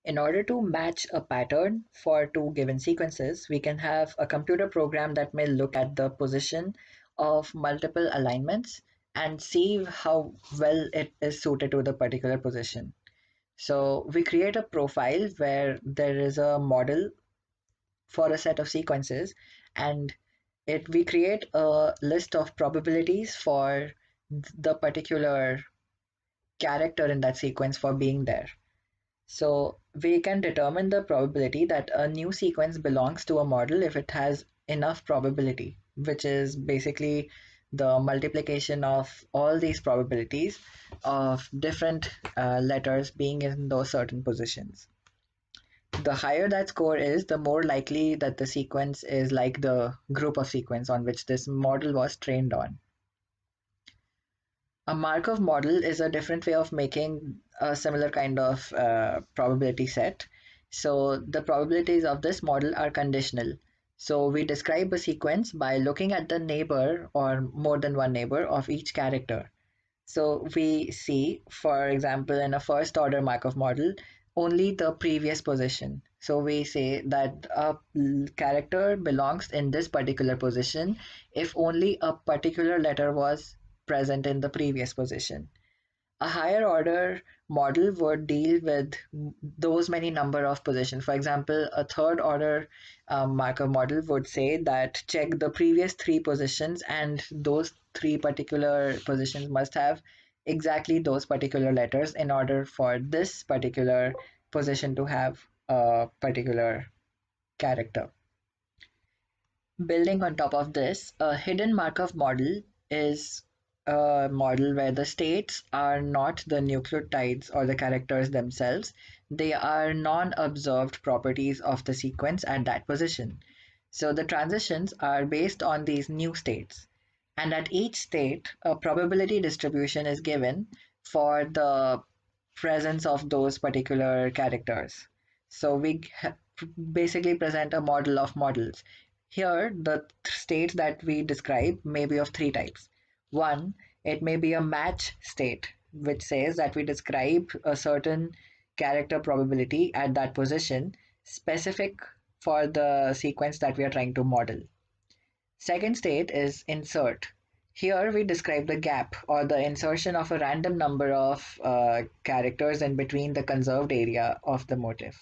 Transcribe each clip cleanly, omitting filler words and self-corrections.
In order to match a pattern for two given sequences, we can have a computer program that may look at the position of multiple alignments and see how well it is suited to the particular position. So we create a profile where there is a model for a set of sequences, and we create a list of probabilities for the particular character in that sequence for being there. So we can determine the probability that a new sequence belongs to a model if it has enough probability, which is basically the multiplication of all these probabilities of different letters being in those certain positions. The higher that score is, the more likely that the sequence is like the group of sequence on which this model was trained on. A Markov model is a different way of making a similar kind of probability set. So the probabilities of this model are conditional. So we describe a sequence by looking at the neighbor or more than one neighbor of each character. So we see, for example, in a first order Markov model, only the previous position. So we say that a character belongs in this particular position if only a particular letter was present in the previous position. A higher order model would deal with those many number of positions. For example, a third order Markov model would say that check the previous three positions, and those three particular positions must have exactly those particular letters in order for this particular position to have a particular character. Building on top of this, a hidden Markov model is a model where the states are not the nucleotides or the characters themselves. They are non-observed properties of the sequence at that position. So the transitions are based on these new states. And at each state, a probability distribution is given for the presence of those particular characters. So we basically present a model of models. Here, the states that we describe may be of three types. One, it may be a match state, which says that we describe a certain character probability at that position specific for the sequence that we are trying to model. Second state is insert. Here we describe the gap or the insertion of a random number of characters in between the conserved area of the motif.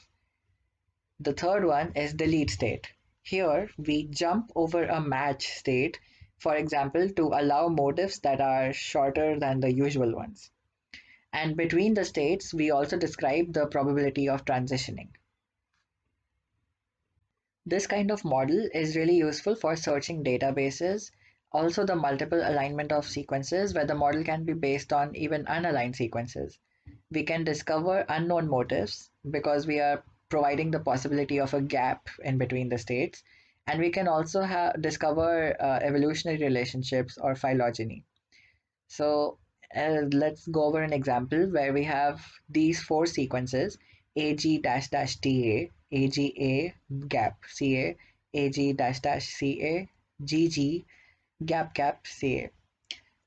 The third one is delete state. Here we jump over a match state, for example, to allow motifs that are shorter than the usual ones. And between the states, we also describe the probability of transitioning. This kind of model is really useful for searching databases, also the multiple alignment of sequences where the model can be based on even unaligned sequences. We can discover unknown motifs because we are providing the possibility of a gap in between the states, and we can also discover evolutionary relationships or phylogeny. So let's go over an example where we have these four sequences: AG dash dash TA, AGA gap CA, AG dash dash CA, GG gap gap CA.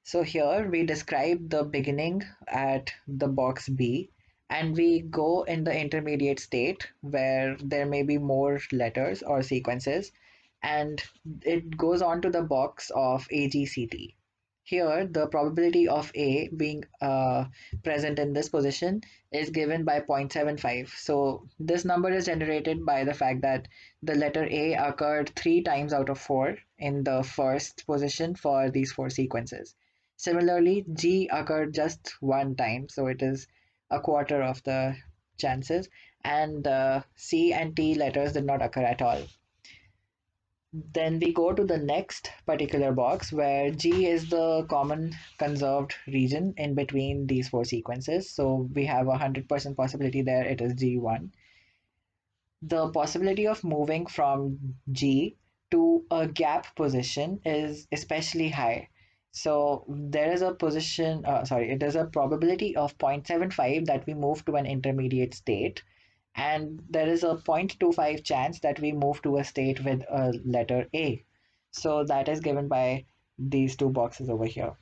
So here we describe the beginning at the box B, and we go in the intermediate state where there may be more letters or sequences, and it goes on to the box of AGCT. Here, the probability of A being present in this position is given by 0.75. So this number is generated by the fact that the letter A occurred 3 times out of 4 in the first position for these 4 sequences. Similarly, G occurred just 1 time, so it is a quarter of the chances, and C and T letters did not occur at all. Then we go to the next particular box where G is the common conserved region in between these 4 sequences. So we have 100% possibility there, it is G1. The possibility of moving from G to a gap position is especially high. So there is a it is a probability of 0.75 that we move to an intermediate state, and there is a 0.25 chance that we move to a state with a letter A. So that is given by these 2 boxes over here.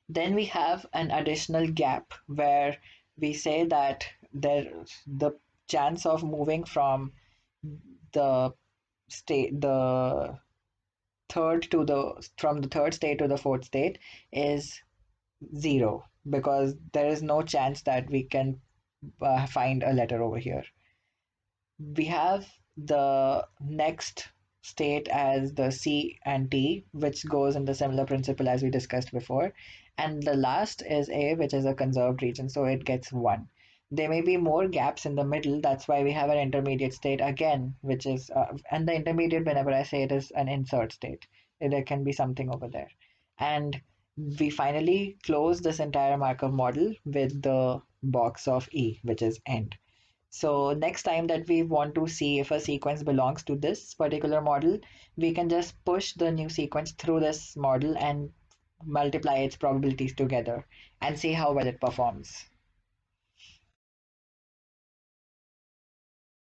Then we have an additional gap where we say that the chance of moving from the the third state to the fourth state is zero, because there is no chance that we can find a letter over here. We have the next state as the C and T, which goes in the similar principle as we discussed before. And the last is A, which is a conserved region, so it gets 1. There may be more gaps in the middle, that's why we have an intermediate state again, which is, and the intermediate, whenever I say it, is an insert state. There can be something over there. And we finally close this entire Markov model with the box of E, which is end. So next time that we want to see if a sequence belongs to this particular model, we can just push the new sequence through this model and multiply its probabilities together and see how well it performs.